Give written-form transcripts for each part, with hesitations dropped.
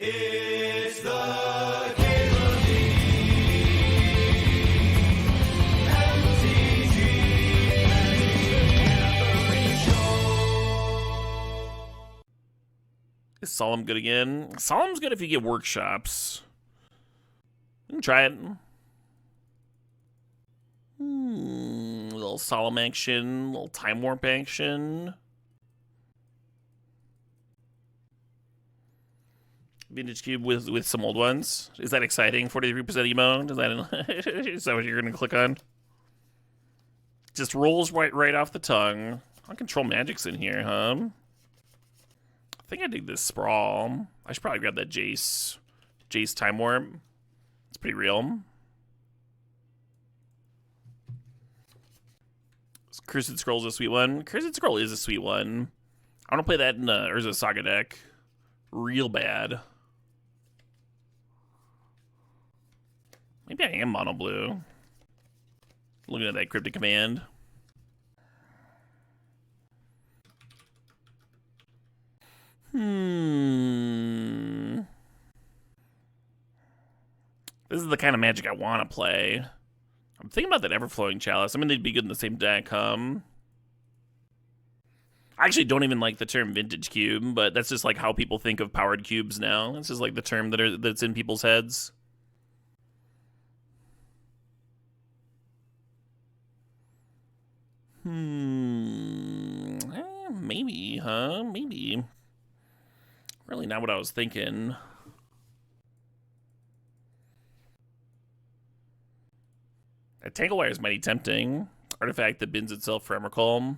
It's the Caitlin MTGO Show. Is Solemn good again? Solemn's good if you get workshops. You can try it. Little Solemn action, little Time Warp action. Vintage Cube with some old ones. Is that exciting? 43% emo? Is that what you're going to click on? Just rolls right off the tongue. Uncontrolled Magic's in here, huh? I think I dig this Sprawl. I should probably grab that Jace. Jace Time Warp. It's pretty real. Cursed Scroll's a sweet one. Cursed Scroll is a sweet one. I want to play that in a Urza Saga deck. Real bad. Maybe I am mono blue. Looking at that Cryptic Command. This is the kind of Magic I want to play. I'm thinking about that Everflowing Chalice. I mean, they'd be good in the same deck, I actually don't even like the term Vintage Cube, but that's just like how people think of powered cubes now. It's just like the term that's in people's heads. Maybe, huh? Maybe. Really not what I was thinking. A Tanglewire is mighty tempting. Artifact that bins itself for Emrakul.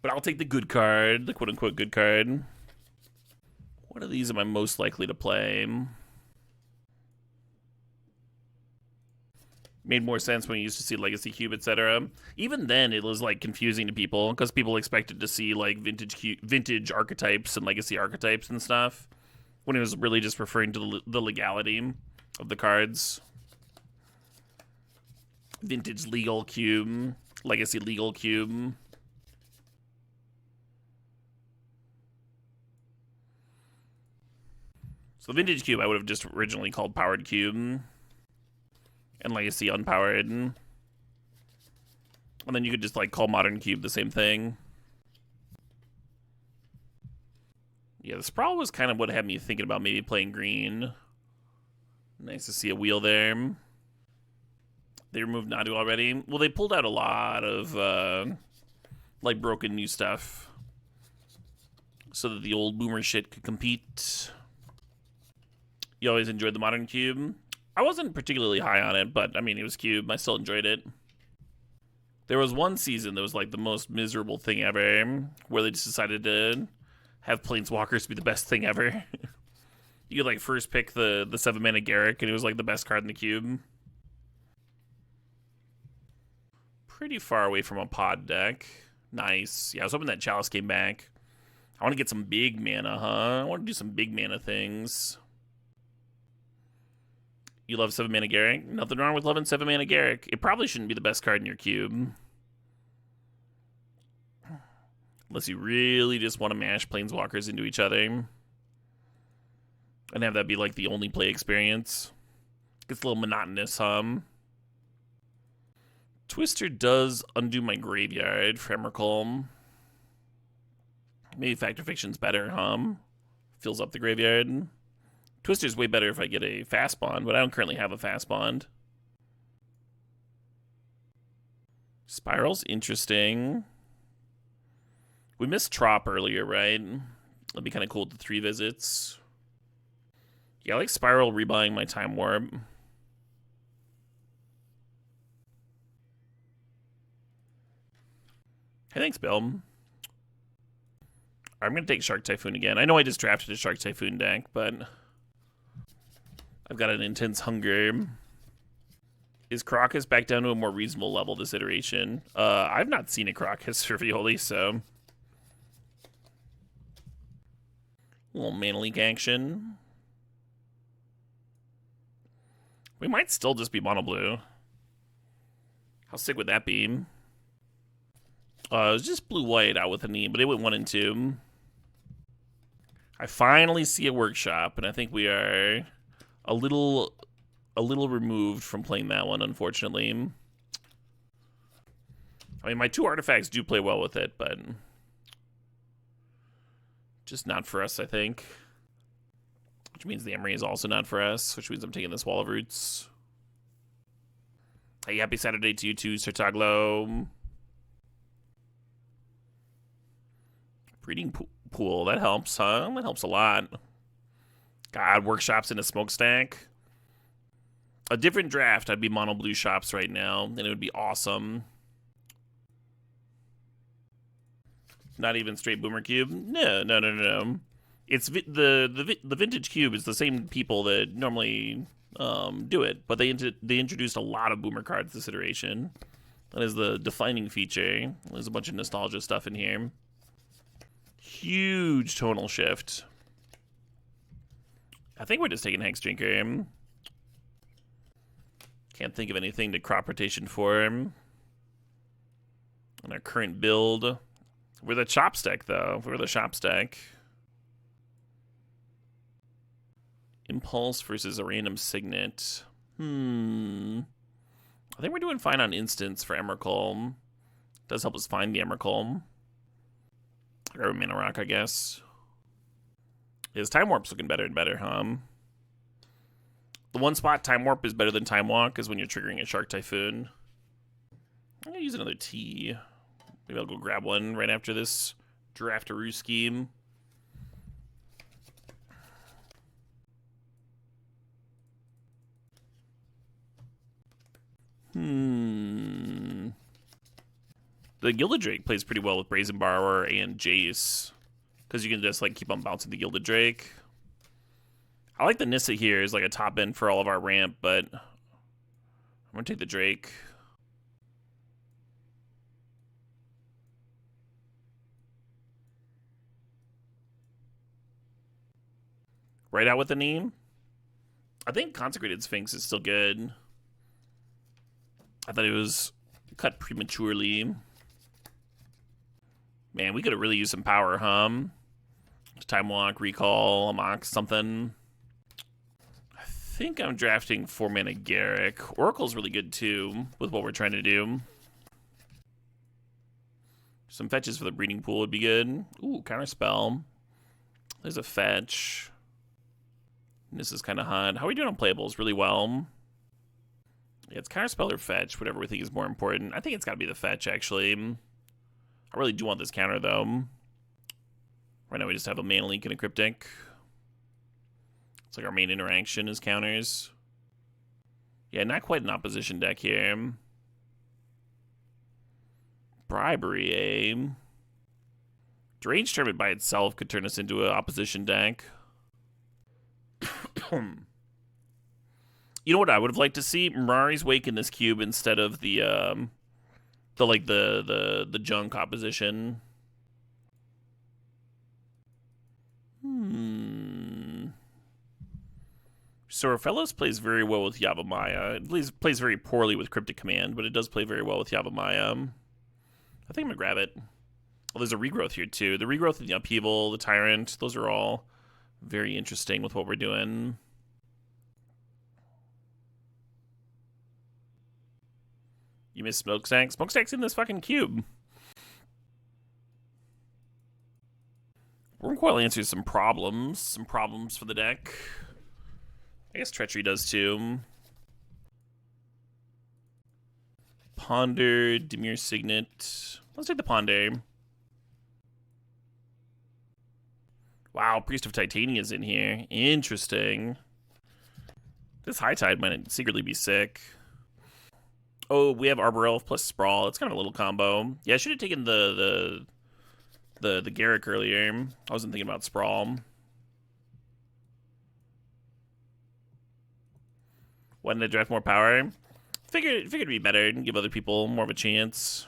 But I'll take the good card, the quote-unquote good card. What of these am I most likely to play? Made more sense when you used to see Legacy Cube, etc. Even then, it was like confusing to people because people expected to see like vintage archetypes and Legacy archetypes and stuff, when it was really just referring to the legality of the cards. Vintage Legal Cube, Legacy Legal Cube. So Vintage Cube I would have just originally called Powered Cube. And Legacy Unpowered. And then you could just like call Modern Cube the same thing. Yeah, the Sprawl was kind of what had me thinking about maybe playing green. Nice to see a wheel there. They removed Nadu already. Well, they pulled out a lot of like broken new stuff so that the old boomer shit could compete. You always enjoyed the Modern Cube? I wasn't particularly high on it, but I mean, it was Cube. I still enjoyed it. There was one season that was like the most miserable thing ever, where they just decided to have Planeswalkers be the best thing ever. You could like first pick the 7-mana Garruk, and it was like the best card in the Cube. Pretty far away from a pod deck. Nice. Yeah, I was hoping that Chalice came back. I want to get some big mana, huh? I want to do some big mana things. You love 7-mana Garruk? Nothing wrong with loving 7-mana Garruk. It probably shouldn't be the best card in your cube. Unless you really just want to mash Planeswalkers into each other. And have that be like the only play experience. Gets a little monotonous, Twister does undo my graveyard for Emrakul. Maybe Fact or Fiction's better, Fills up the graveyard. Twister's way better if I get a fast bond, but I don't currently have a fast bond. Spiral's interesting. We missed Trop earlier, right? That'd be kind of cool with the 3 visits. Yeah, I like Spiral rebuying my Time Warp. Hey, thanks, Bill. I'm going to take Shark Typhoon again. I know I just drafted a Shark Typhoon deck, but I've got an intense hunger. Is Crocus back down to a more reasonable level this iteration? I've not seen a Crocus for Violi, so. A little Mana Leak action. We might still just be mono blue. How sick would that be? It was just blue-white out with a knee, but it went 1 and 2. I finally see a workshop, and I think we are a little removed from playing that one, unfortunately. I mean, my 2 artifacts do play well with it, but just not for us, I think. Which means the Emery is also not for us, which means I'm taking this Wall of Roots. Hey, happy Saturday to you too, Sertaglo. Breeding pool, that helps, huh? That helps a lot. God, workshops in a smokestack. A different draft, I'd be mono blue shops right now, and it would be awesome. Not even straight boomer cube. No. It's the vintage cube is the same people that normally do it, but they introduced a lot of boomer cards this iteration. That is the defining feature. There's a bunch of nostalgia stuff in here. Huge tonal shift. I think we're just taking Hex Drinker. Can't think of anything to crop rotation for him. On our current build. We're the chopstick, though. We're the chopstick. Impulse versus a random signet. I think we're doing fine on instants for Emrakul. Does help us find the Emrakul. Or Mana Rock, I guess. His Time Warp's looking better and better, huh? The one spot Time Warp is better than Time Walk is when you're triggering a Shark Typhoon. I'm gonna use another T. Maybe I'll go grab one right after this Draftaroo scheme. The Gilded Drake plays pretty well with Brazen Borrower and Jace. Because you can just like keep on bouncing the Gilded Drake. I like the Nissa here as like a top end for all of our ramp, but I'm going to take the Drake. Right out with the Neem. I think Consecrated Sphinx is still good. I thought it was cut prematurely. Man, we could have really used some power, huh? Time Walk, Recall, Amok, something. I think I'm drafting 4-mana Garruk. Oracle's really good, too, with what we're trying to do. Some fetches for the breeding pool would be good. Ooh, Counterspell. There's a fetch. This is kind of hot. How are we doing on playables? Really well. Yeah, it's Counterspell or fetch, whatever we think is more important. I think it's got to be the fetch, actually. I really do want this counter, though. Right now we just have a Mana Leak and a Cryptic. It's like our main interaction is counters. Yeah, not quite an opposition deck here. Bribery, eh? Deranged Tournament by itself could turn us into an opposition deck. You know what I would have liked to see? Mirari's Wake in this cube instead of the junk opposition. Sorfellos plays very well with Yavimaya. It plays very poorly with Cryptic Command, but it does play very well with Yavimaya. I think I'm gonna grab it. Well, there's a regrowth here too. The regrowth and the upheaval, the tyrant, those are all very interesting with what we're doing. You miss Smokestack? Smokestack's in this fucking cube. Wormcoil answers some problems for the deck. I guess Treachery does too. Ponder, Dimir Signet. Let's take the Ponder. Wow, Priest of Titania is in here. Interesting. This High Tide might secretly be sick. Oh, we have Arbor Elf plus Sprawl. It's kind of a little combo. Yeah, I should have taken the Garruk earlier. I wasn't thinking about Sprawl. Why didn't I draft more power? Figured it'd be better and give other people more of a chance.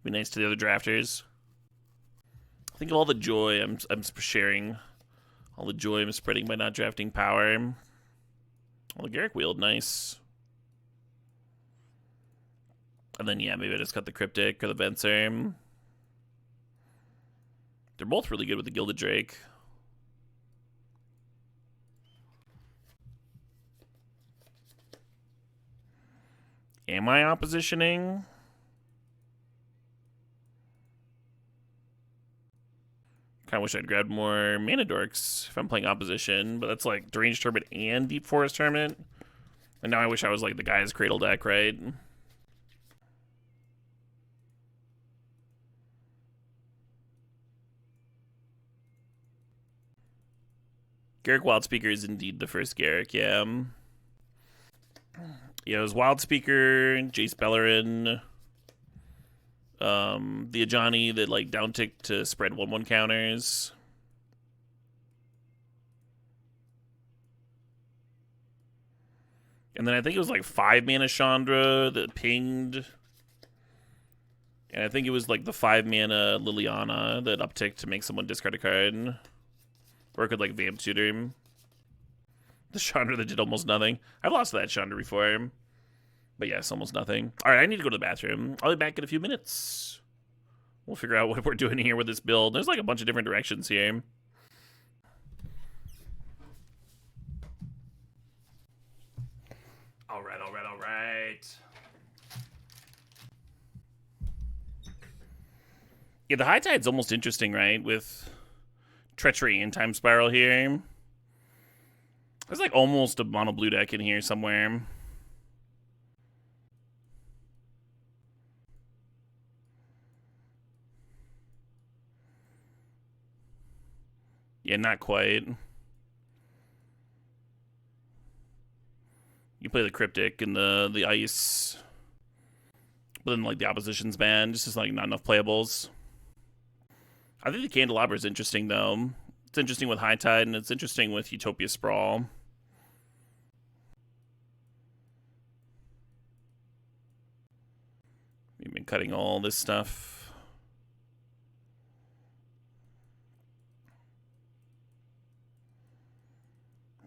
Be nice to the other drafters. Think of all the joy I'm sharing. All the joy I'm spreading by not drafting power. Well, the Garruk wield, nice. And then, yeah, maybe I just cut the Cryptic or the Venser. They're both really good with the Gilded Drake. Am I oppositioning? Kind of wish I'd grabbed more Mana Dorks if I'm playing opposition, but that's like Deranged Turbid and Deep Forest Tournament. And now I wish I was like the guy's Cradle deck, right? Garruk Wildspeaker is indeed the first Garruk, yeah. Yeah, it was Wildspeaker, Jace Bellerin, the Ajani that like downticked to spread 1/1 counters. And then I think it was like 5 mana Chandra that pinged. And I think it was like the 5 mana Liliana that upticked to make someone discard a card. Or it could like Vamp Tutor him. The Chandra that did almost nothing. I've lost to that Chandra before. But yes, almost nothing. Alright, I need to go to the bathroom. I'll be back in a few minutes. We'll figure out what we're doing here with this build. There's like a bunch of different directions here. Alright. Yeah, the High Tide's almost interesting, right? With Treachery and Time Spiral here. There's like almost a mono blue deck in here somewhere. Yeah, not quite. You play the Cryptic and the Ice. But then like the opposition's banned. Just like not enough playables. I think the Candelabra is interesting though. It's interesting with High Tide and it's interesting with Utopia Sprawl. We've been cutting all this stuff.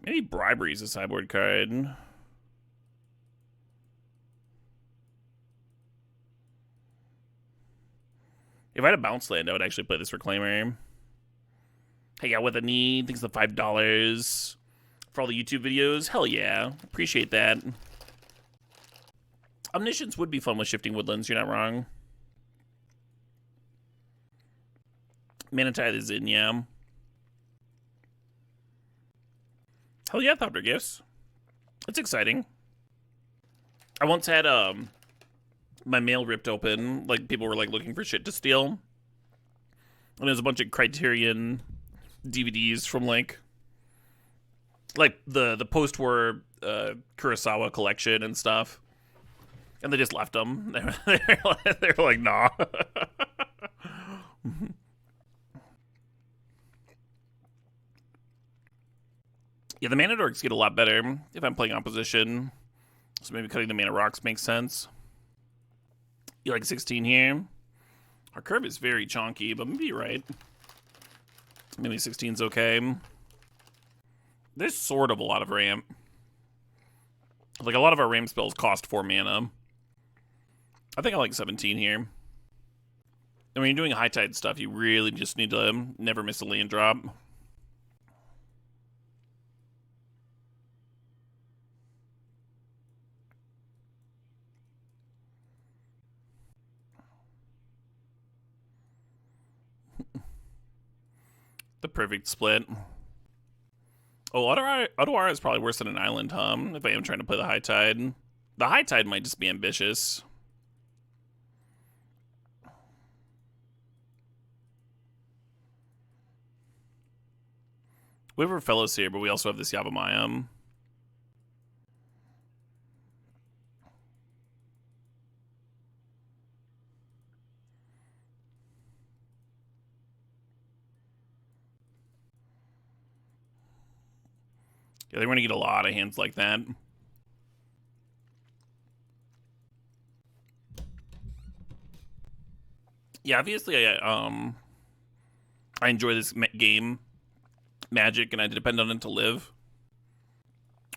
Maybe Bribery is a sideboard card. If I had a bounce land, I would actually play this Reclaimer. Hey, out with a need. Thanks for the $5 for all the YouTube videos. Hell yeah. Appreciate that. Omniscience would be fun with Shifting Woodlands. You're not wrong. Mana Tithe is in, yeah. Hell yeah, Thopter Gifts. It's exciting. I once had my mail ripped open. Like, people were like looking for shit to steal. And there's a bunch of Criterion DVDs from like the post-war Kurosawa collection and stuff. And they just left them. They were like, nah. Yeah, the Mana Dorks get a lot better if I'm playing opposition. So maybe cutting the Mana Rocks makes sense. You like 16 here? Our curve is very chonky, but maybe you're right. Maybe 16's okay. There's sort of a lot of ramp. Like, a lot of our ramp spells cost 4 mana. I think I like 17 here. And when you're doing high tide stuff, you really just need to never miss a land drop. The perfect split. Oh, Otawara is probably worse than an island, huh? If I am trying to play the high tide. The high tide might just be ambitious. We have our fellows here, but we also have this Yavimaya. Yeah, they're going to get a lot of hands like that. Yeah, obviously, I enjoy this game, Magic, and I depend on it to live.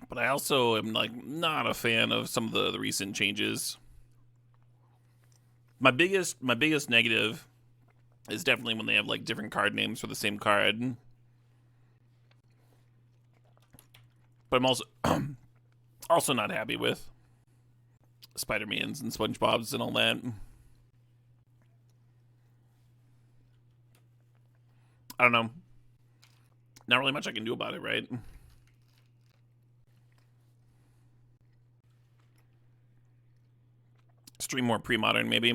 But I also am like not a fan of some of the recent changes. My biggest negative is definitely when they have like different card names for the same card. But I'm also also not happy with Spider-Mans and SpongeBob's and all that. I don't know. Not really much I can do about it, right? Stream more pre-modern, maybe.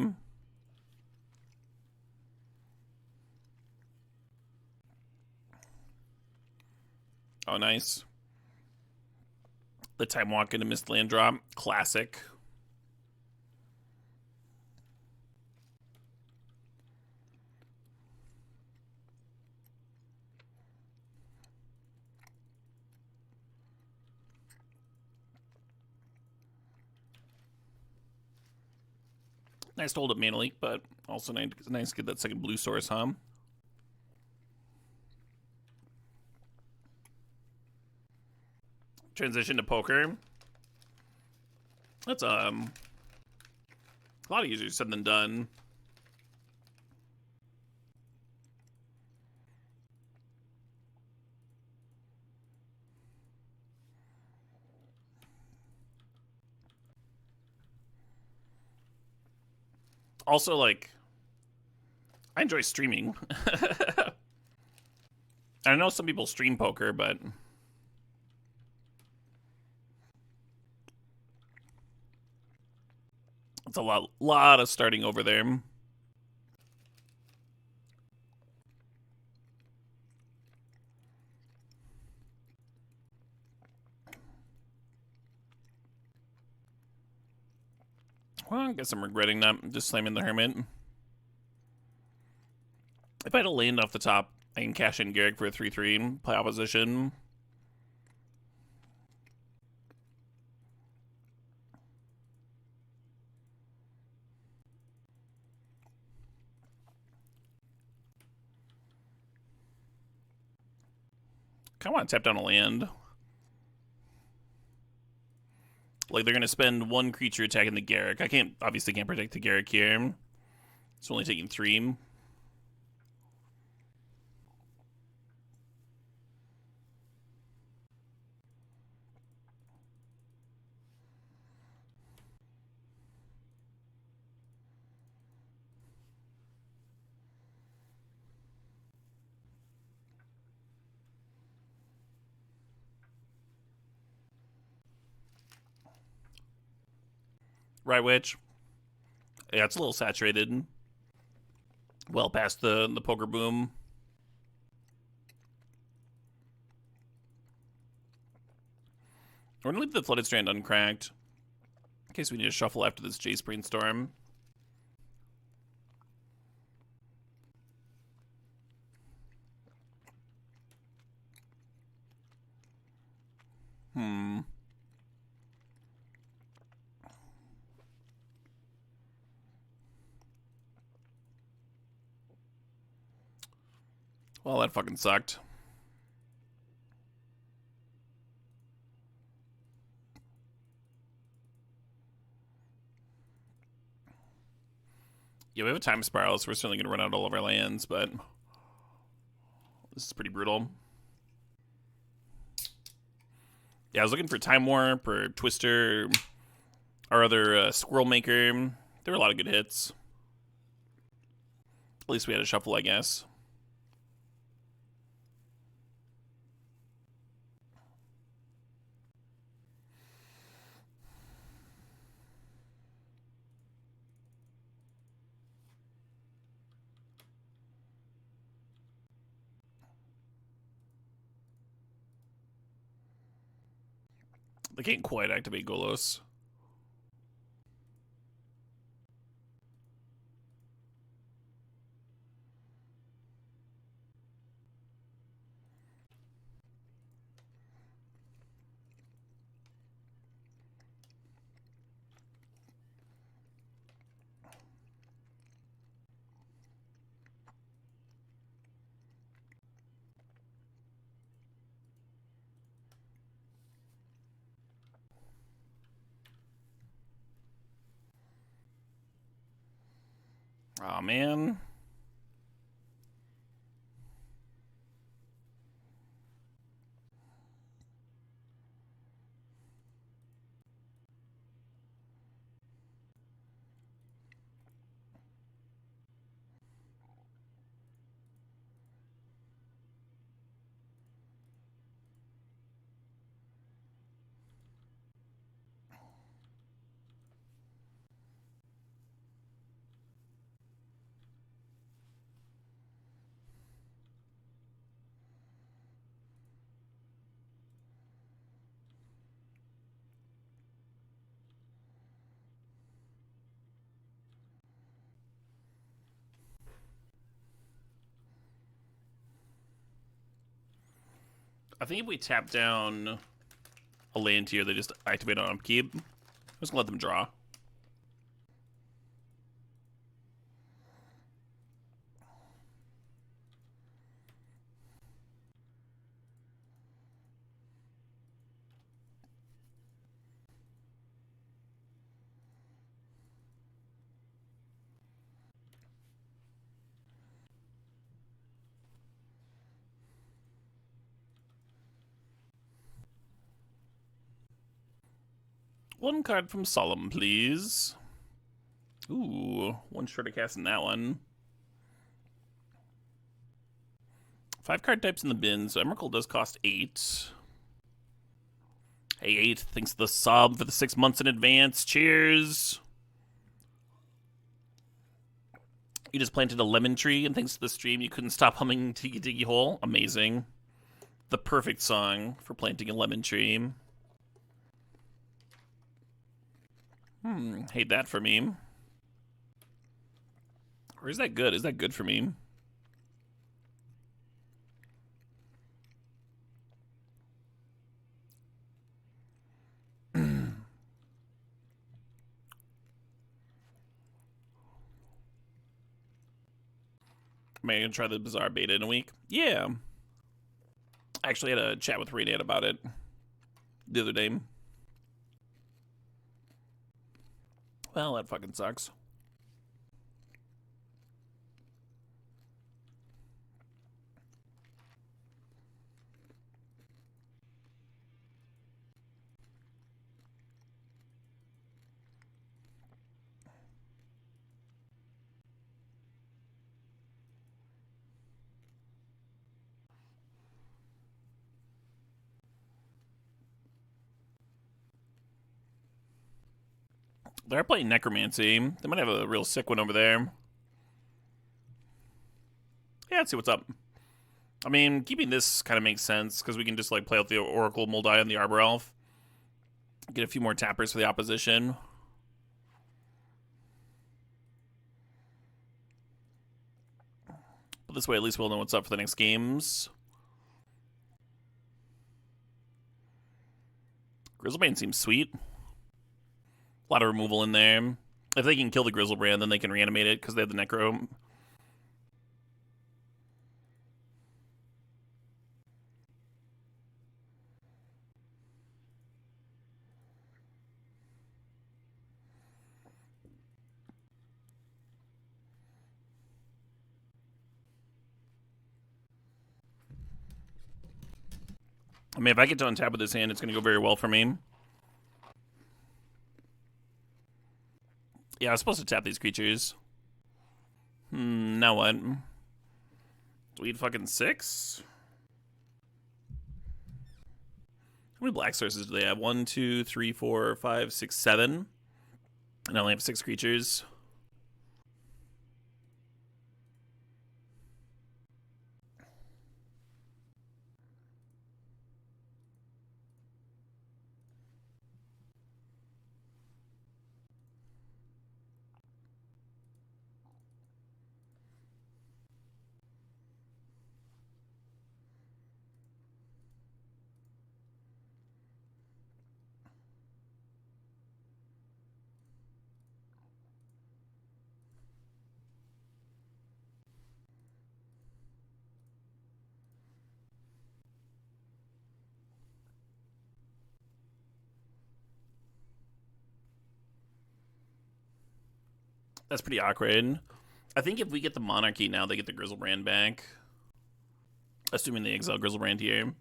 Oh, nice. The Time Walk into Mistland drop. Classic. Nice to hold up Mana Leak, but also nice to get that second blue source, huh? Transition to poker. That's a lot easier said than done. Also, like, I enjoy streaming. I know some people stream poker, but it's a lot of starting over there. Well, I guess I'm regretting not just slamming the Hermit. If I had a land off the top, I can cash in Garrick for a 3-3, play opposition. Kind of want to tap down a land. Like, they're going to spend one creature attacking the Garrick. Obviously can't protect the Garrick here. It's only taking 3. Right, Witch? Yeah, it's a little saturated. Well past the poker boom. We're going to leave the Flooded Strand uncracked. In case we need to shuffle after this Jace Brainstorm. Well, that fucking sucked. Yeah, we have a time spiral, so we're certainly going to run out all of our lands, but this is pretty brutal. Yeah, I was looking for Time Warp or Twister, our other Squirrel Maker. There were a lot of good hits. At least we had a shuffle, I guess. They can't quite activate Golos. Aw, man. I think if we tap down a land here, they just activate on upkeep. I'm just gonna let them draw. One card from Solemn, please. Ooh, one shorter cast in that one. 5 card types in the bin, so Emrakul does cost 8. Hey, 8, thanks to the sub for the 6 months in advance. Cheers. You just planted a lemon tree, and thanks to the stream, you couldn't stop humming Tiggy Diggy Hole. Amazing. The perfect song for planting a lemon tree. Hate that for me. Or is that good? Is that good for me? Am I gonna try the Bizarre beta in a week? Yeah. I actually had a chat with Radiant about it the other day. Well, that fucking sucks. They're playing Necromancy. They might have a real sick one over there. Yeah, let's see what's up. I mean, keeping this kind of makes sense, because we can just, like, play out the Oracle Moldai and the Arbor Elf. Get a few more tappers for the opposition. But this way, at least we'll know what's up for the next games. Grizzlebane seems sweet. A lot of removal in there. If they can kill the Grizzlebrand, then they can reanimate it, because they have the Necro. I mean, if I get to untap with this hand, it's going to go very well for me. Yeah, I was supposed to tap these creatures. Now what? Do we need fucking 6? How many black sources do they have? 1, 2, 3, 4, 5, 6, 7. And I only have 6 creatures. That's pretty awkward. I think if we get the Monarchy now, they get the Grizzlebrand back. Assuming they exile Grizzlebrand here.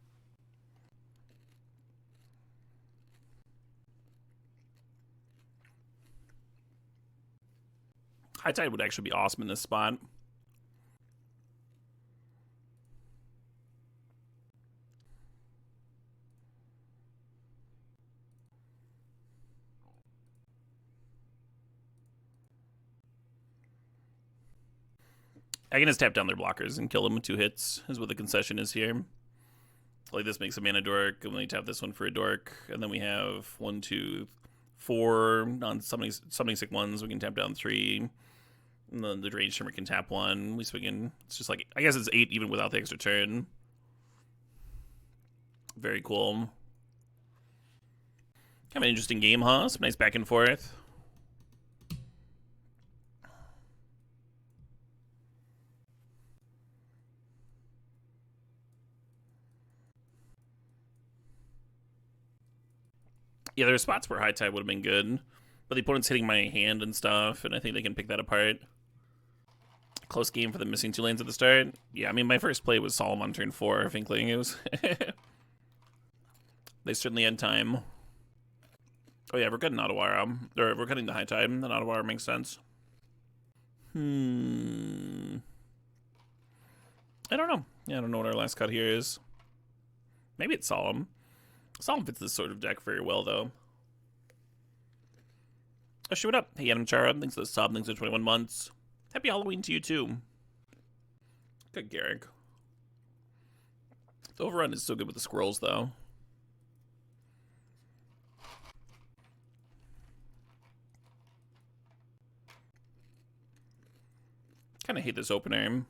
High Tide would actually be awesome in this spot. I can just tap down their blockers and kill them with 2 hits, is what the concession is here. Like, this makes a mana dork, and we tap this one for a dork, and then we have 1, 2, 4 non-summoning sick ones. We can tap down 3. And then the Drained Shimmer can tap 1. We swing in. It's just like, I guess it's 8 even without the extra turn. Very cool. Kind of an interesting game, huh? Some nice back and forth. Yeah, there are spots where high tide would have been good, but the opponent's hitting my hand and stuff, and I think they can pick that apart. Close game for the missing 2 lanes at the start. Yeah, I mean, my first play was Solemn on turn 4, Finkling. It was... They certainly had time. Oh yeah, we're cutting Ottawara. Or we're cutting the high tide, then Ottawara makes sense. I don't know. Yeah, I don't know what our last cut here is. Maybe it's Solemn. Solemn fits this sort of deck very well, though. Oh, shoot, what up? Hey, Adam Chara. Thanks for the sub. Thanks for 21 months. Happy Halloween to you, too. Good, Garrick. The overrun is so good with the squirrels, though. Kind of hate this opener.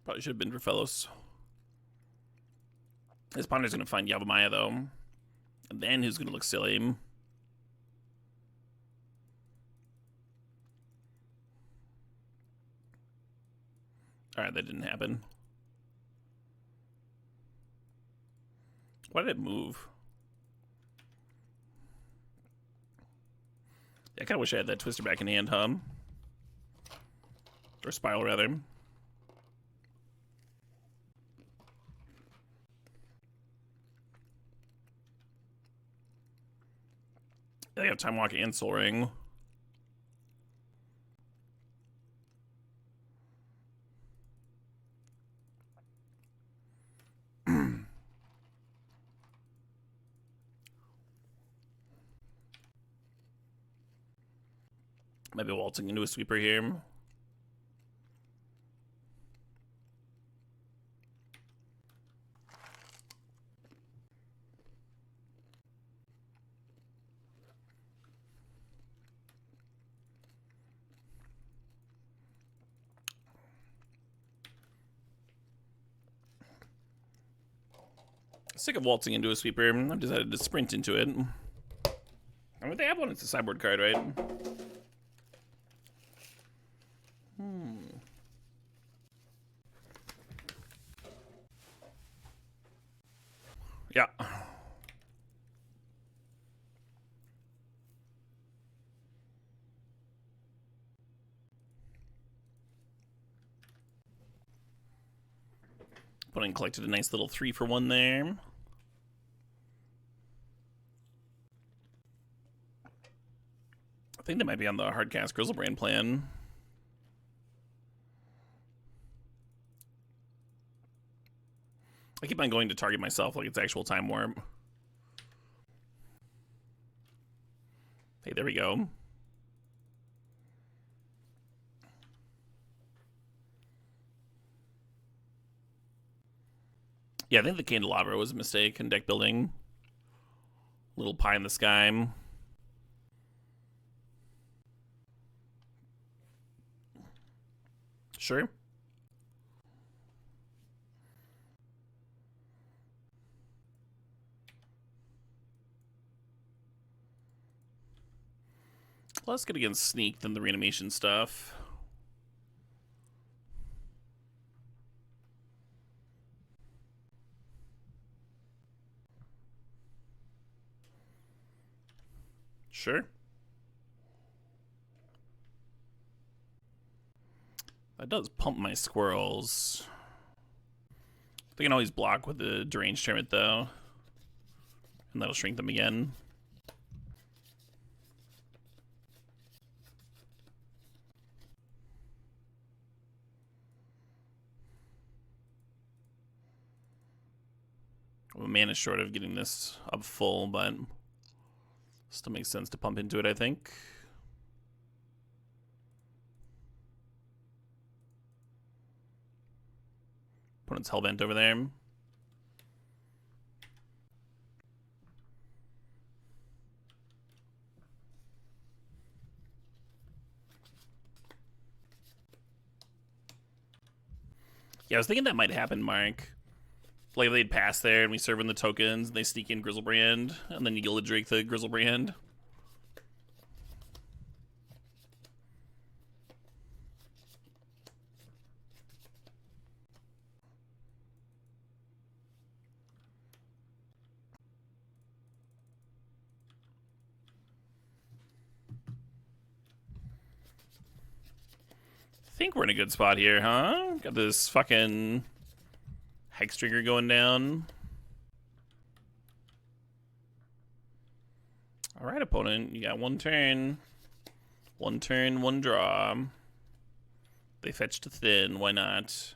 Probably should have been for Fellows. His Ponder's going to find Yavimaya, though. And then who's going to look silly? Alright, that didn't happen. Why did it move? I kind of wish I had that Twister back in hand, huh? Or Spiral, rather. They have Time Walk and Soul Ring. Maybe waltzing into a sweeper here. Sick of waltzing into a sweeper. I've decided to sprint into it. And what they have one, it's a sideboard card, right? Yeah. Opponent collected a nice little 3-for-1 there. I think they might be on the Hardcast Grizzlebrand plan. I keep on going to target myself like it's actual Time Warp. Hey, there we go. Yeah, I think the Candelabra was a mistake in deck building. Little pie in the sky. Sure. Let's get against Sneak than the reanimation stuff. Sure. That does pump my squirrels. They can always block with the Deranged Hermit, though. And that'll shrink them again. Well, mana short of getting this up full, but still makes sense to pump into it, I think. Opponent's Hellbent over there. Yeah, I was thinking that might happen, Mark. Like they'd pass there and we serve in the tokens, and they sneak in Grizzlebrand, and then you Gilded Drake the Grizzlebrand. I think we're in a good spot here, huh? Got this fucking Hex Trigger going down. Alright, opponent, you got one turn. One turn, one draw. They fetch to thin, why not?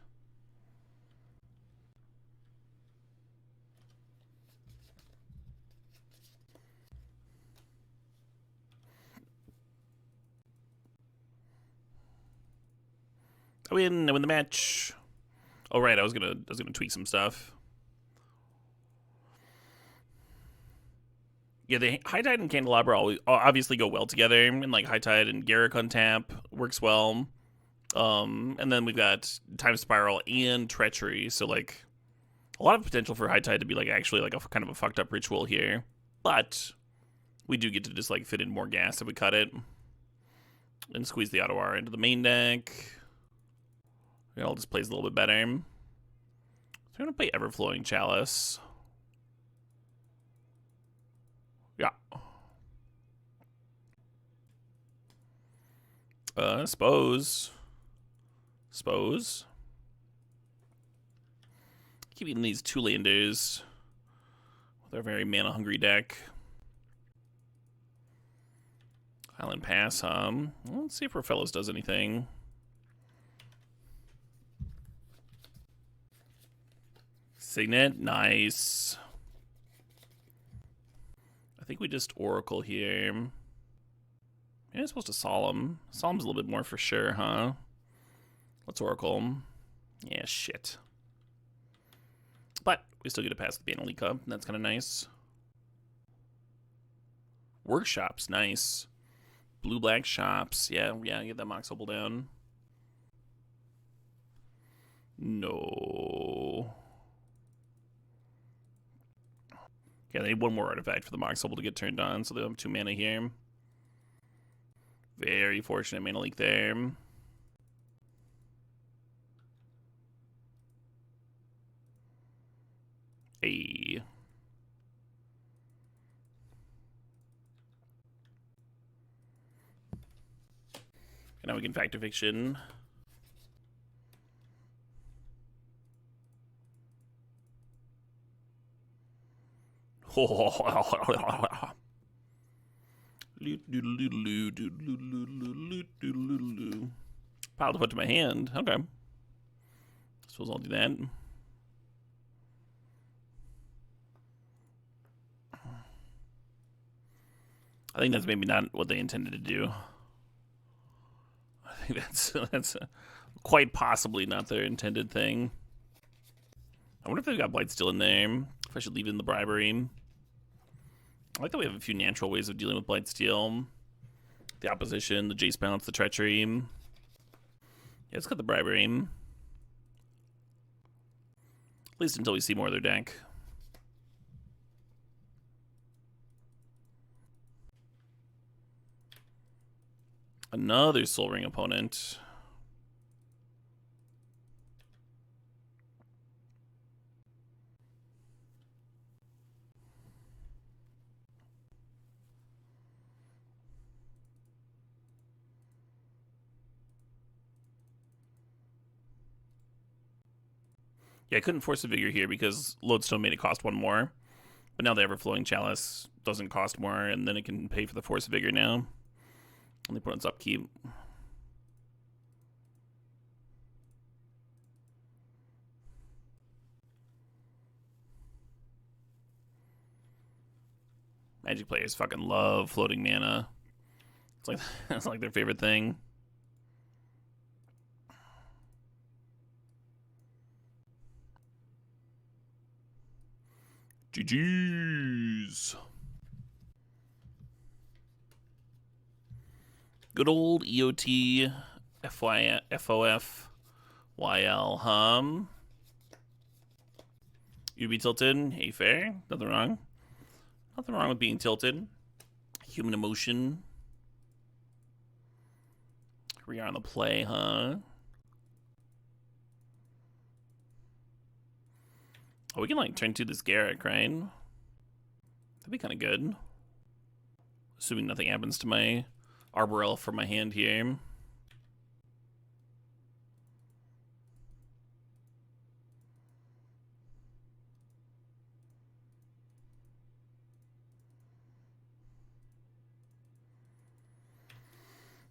I win the match. Oh right, I was gonna tweak some stuff. Yeah, the High Tide and Candelabra always obviously go well together, and like High Tide and Garruk on tap works well. And then we've got Time Spiral and Treachery, so like a lot of potential for High Tide to be like actually like a kind of a fucked up ritual here. But we do get to just like fit in more gas if we cut it. And squeeze the Ottawa into the main deck. It all just plays a little bit better. So I'm gonna play Everflowing Chalice. Yeah. Suppose. Keeping these two landers with our very mana-hungry deck. Island Pass, well, let's see if Rofellos does anything. Signet, nice. I think we just Oracle here. Maybe I'm supposed to Solemn. Solemn's a little bit more for sure, huh? Let's Oracle. Yeah, shit. But we still get to pass the Banalika, and that's kind of nice. Workshops, nice. Blue-black shops. Yeah, get that Mox Opal down. No. Yeah, they need one more artifact for the Mox Opal to get turned on, so they'll have 2 mana here. Very fortunate mana leak there. Hey. And now we can Factor Fiction. Pile to put to my hand. Okay. Suppose I'll do that. I think that's maybe not what they intended to do. I think that's quite possibly not their intended thing. I wonder if they've got Blight still in there. If I should leave it in the Bribery. I like that we have a few natural ways of dealing with Blightsteel. The Opposition, the Jace Bounce, the Treachery. Yeah, let's cut the Bribery. At least until we see more of their deck. Another Soul Ring opponent. Yeah, I couldn't force a Vigor here because Lodestone made it cost 1 more. But now the Everflowing Chalice doesn't cost more, and then it can pay for the Force of Vigor now. And the opponent's upkeep. Magic players fucking love floating mana. It's like that's like their favorite thing. GG's. Good old EOT FOF YL hum. You'd be tilted. Hey, fair. Nothing wrong. Nothing wrong with being tilted. Human emotion. Here we are on the play, huh? Oh, we can like turn to this Garrick, right? That'd be kind of good. Assuming nothing happens to my Arbor Elf from my hand here.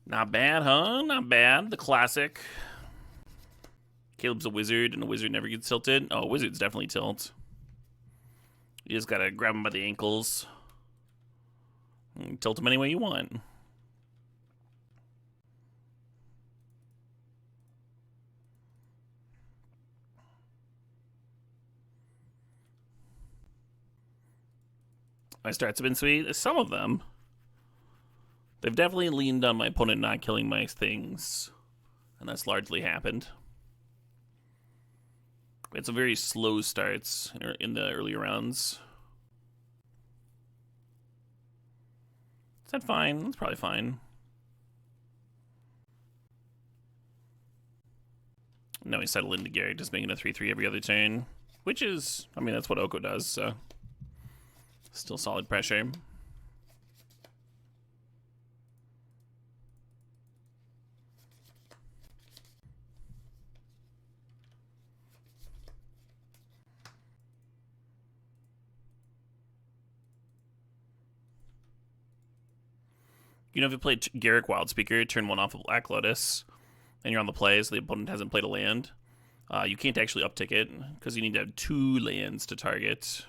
Not bad, huh? Not bad. The classic. Caleb's a wizard, and a wizard never gets tilted. Oh, wizards definitely tilt. You just gotta grab him by the ankles. And tilt him any way you want. My starts have been sweet. Some of them. They've definitely leaned on my opponent not killing my things. And that's largely happened. We had some very slow starts in the earlier rounds. Is that fine? That's probably fine. No, we settle into Gary, just making a 3-3 every other turn. Which is, I mean, that's what Oko does, so. Still solid pressure. You know, if you play Garrick Wildspeaker, turn one off of Black Lotus, and you're on the play, so the opponent hasn't played a land, you can't actually uptick it, because you need to have 2 lands to target.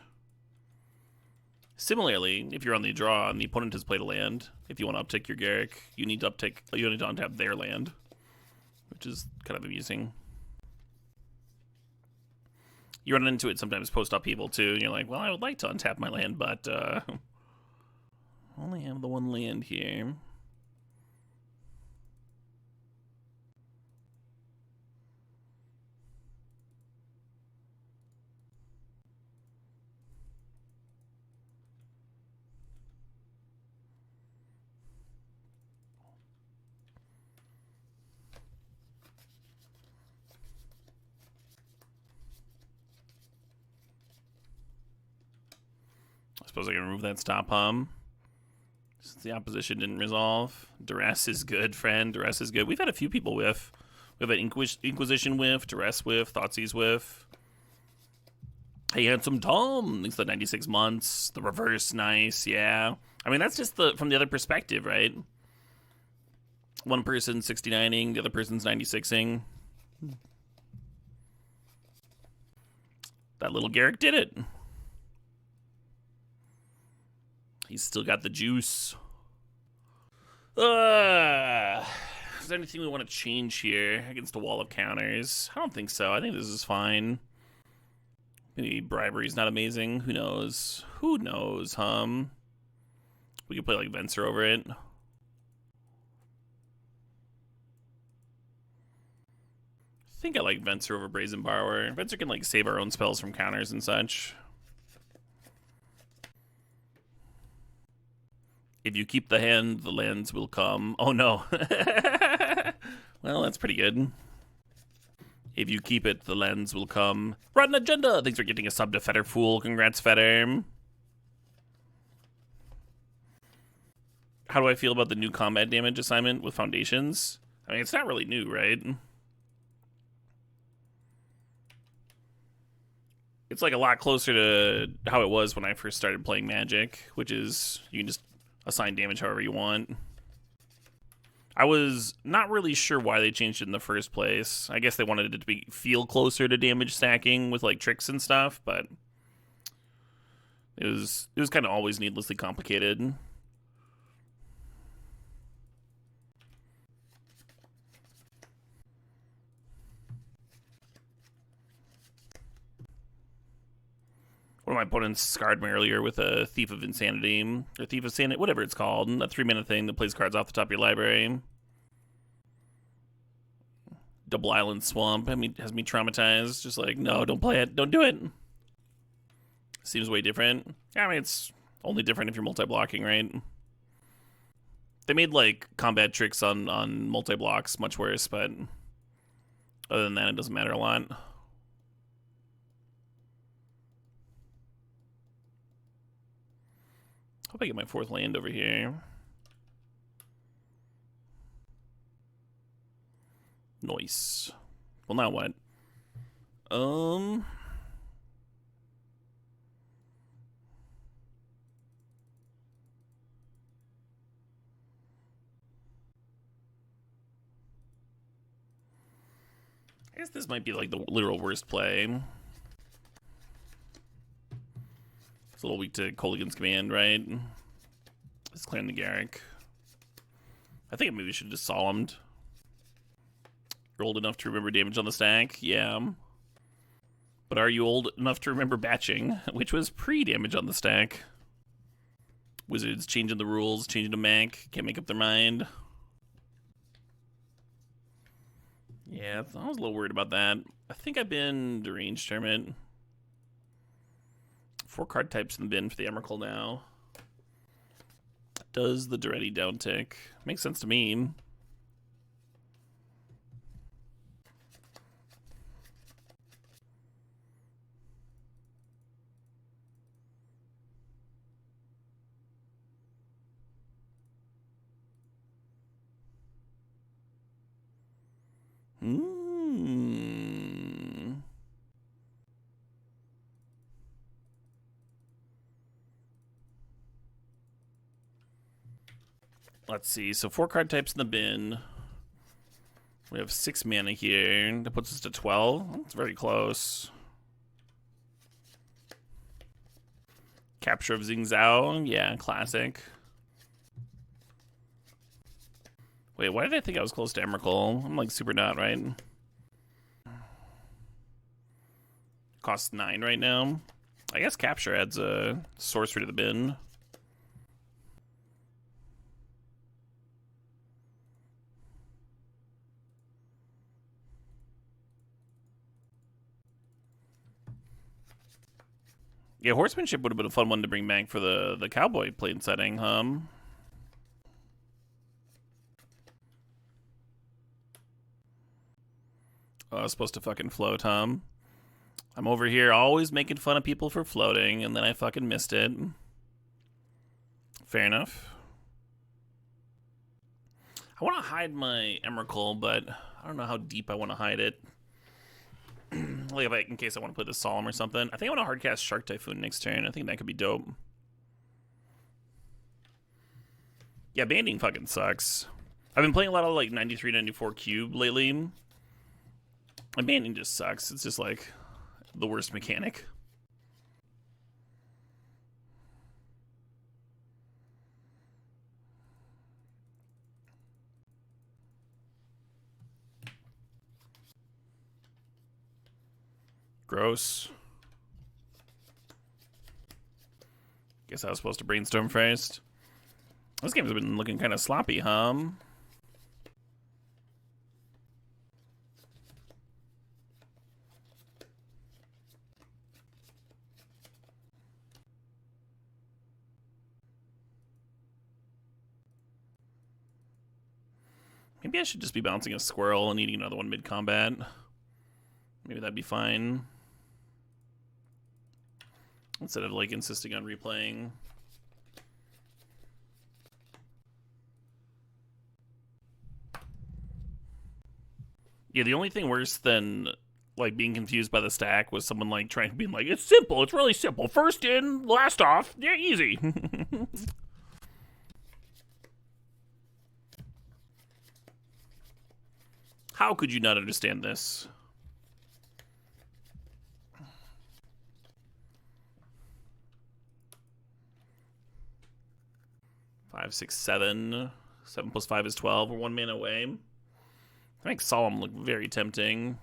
Similarly, if you're on the draw and the opponent has played a land, if you want to uptick your Garrick, you need to untap their land, which is kind of amusing. You run into it sometimes post-upheaval too, and you're like, well, I would like to untap my land, but only have the one land here. I suppose I can remove that stop hum. Since the opposition didn't resolve. Duress is good, friend. Duress is good. We've had a few people whiff. We have an Inquisition whiff, Duress whiff, Thoughtseize whiff. Hey, Handsome Tom. Thanks for the 96 months. The reverse, nice, yeah. I mean, that's just from the other perspective, right? One person's 69ing, the other person's 96ing. That little Garrick did it. He's still got the juice. Is there anything we want to change here against a wall of counters? I don't think so. I think this is fine. Maybe bribery's not amazing. Who knows? Who knows, hum? We could play like Venser over it. I think I like Venser over Brazen Borrower. Venser can like save our own spells from counters and such. If you keep the hand, the lands will come. Oh, no. Well, that's pretty good. If you keep it, the lands will come. Rotten Agenda! Thanks for getting a sub to Fetter Fool. Congrats, Fetter. How do I feel about the new combat damage assignment with Foundations? I mean, it's not really new, right? It's like a lot closer to how it was when I first started playing Magic, which is you can just assign damage however you want. I was not really sure why they changed it in the first place. I guess they wanted it to feel closer to damage stacking with like tricks and stuff, but it was kind of always needlessly complicated. One of my opponents scarred me earlier with a Thief of Insanity, or Thief of Sanity, whatever it's called. A 3-mana thing that plays cards off the top of your library. Double Island Swamp has me traumatized. Just like, no, don't play it. Don't do it. Seems way different. Yeah, I mean, it's only different if you're multi-blocking, right? They made, like, combat tricks on multi-blocks much worse, but other than that, it doesn't matter a lot. Hope I get my 4th land over here. Nice. Well, now what? I guess this might be like the literal worst play. It's a little weak to Kolaghan's Command, right? It's clearing the Garrick. I think maybe we should have just solemned. You're old enough to remember damage on the stack? Yeah. But are you old enough to remember batching, which was pre-damage on the stack? Wizards changing the rules, changing to Mac, can't make up their mind. Yeah, I was a little worried about that. I think I've been Deranged Hermit. 4 card types in the bin for the Emrakul now. Does the Duretti downtick? Makes sense to me. Let's see. So 4 card types in the bin. We have 6 mana here. That puts us to 12. That's very close. Capture of Xing Zhao. Yeah, classic. Wait, why did I think I was close to Emrakul? I'm like super not, right? Costs 9 right now. I guess Capture adds a sorcery to the bin. Yeah, Horsemanship would have been a fun one to bring back for the Cowboy plane setting, Oh, I was supposed to fucking float, I'm over here always making fun of people for floating, and then I fucking missed it. Fair enough. I want to hide my Emrakul, but I don't know how deep I want to hide it. Like, in case I want to play the Solemn or something. I think I want to hardcast Shark Typhoon next turn. I think that could be dope. Yeah, banding fucking sucks. I've been playing a lot of, like, 93, 94 Cube lately. And banding just sucks. It's just, like, the worst mechanic. Gross. Guess I was supposed to brainstorm first. This game's been looking kind of sloppy, Maybe I should just be bouncing a squirrel and eating another one mid-combat. Maybe that'd be fine. Instead of, like, insisting on replaying. Yeah, the only thing worse than, like, being confused by the stack was someone, like, trying to be like, it's simple, it's really simple. First in, last off. Yeah, easy. How could you not understand this? Five, 6, 7. 7 plus 5 is 12. We're 1 mana away. That makes Solemn look very tempting.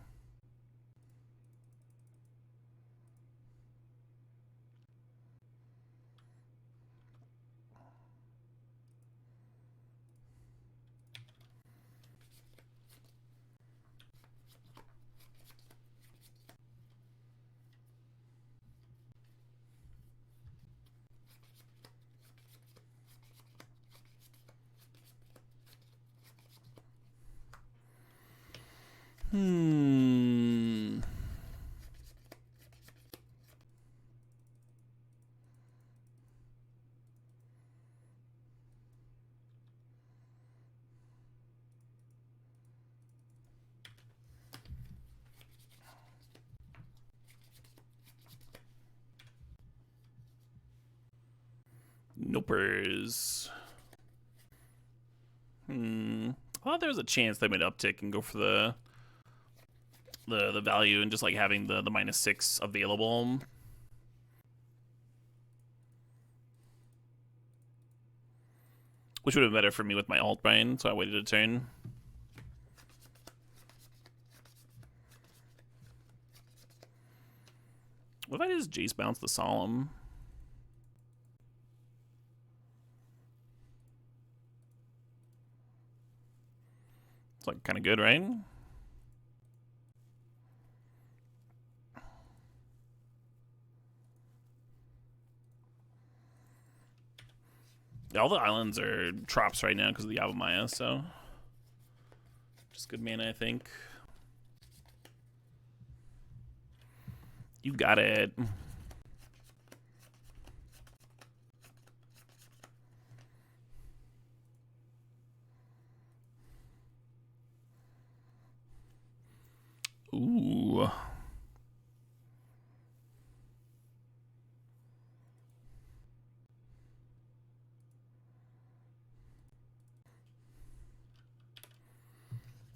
Hmm. Nopers. I thought there was a chance they might uptick and go for the value and just like having the -6 available. Which would have been better for me with my alt brain, so I waited a turn. What if I just Jace bounce the Solemn? It's like kind of good, right? All the islands are drops right now because of the Yavimaya, so just good mana, I think. You got it. Ooh.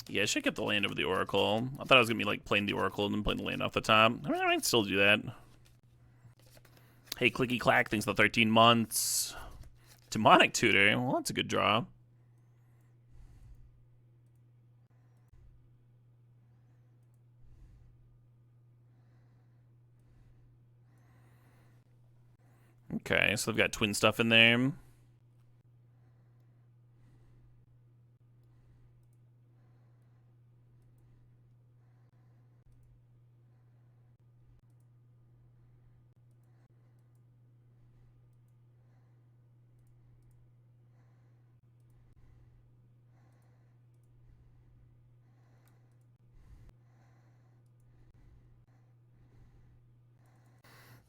Yeah, I should get the land over the Oracle. I thought I was gonna be like playing the Oracle and then playing the land off the top. I mean, I might still do that. Hey, Clicky Clack, thanks for the 13 months. Demonic Tutor, well, that's a good draw. Okay, so they've got twin stuff in there.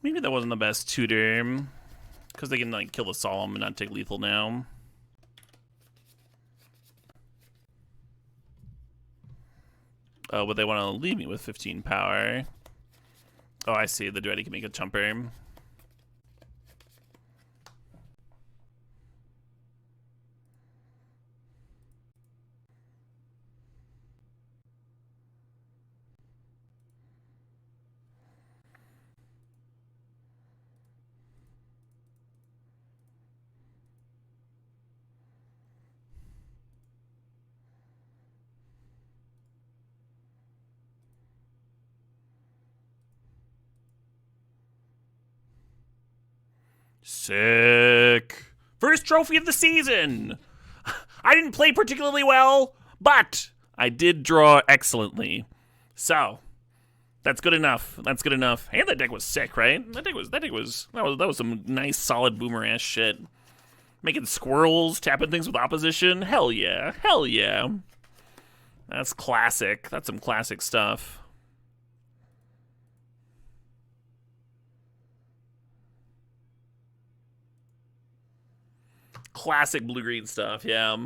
Maybe that wasn't the best tutor, because they can like kill the Solemn and not take lethal now. But they want to leave me with 15 power. Oh, I see. The Duetti can make a chumper. Sick. First trophy of the season. I didn't play particularly well, but I did draw excellently. So that's good enough. That's good enough. And that deck was sick, right? That was some nice solid boomer ass shit. Making squirrels, tapping things with opposition. Hell yeah. Hell yeah. That's classic. That's some classic stuff. Classic blue-green stuff, yeah.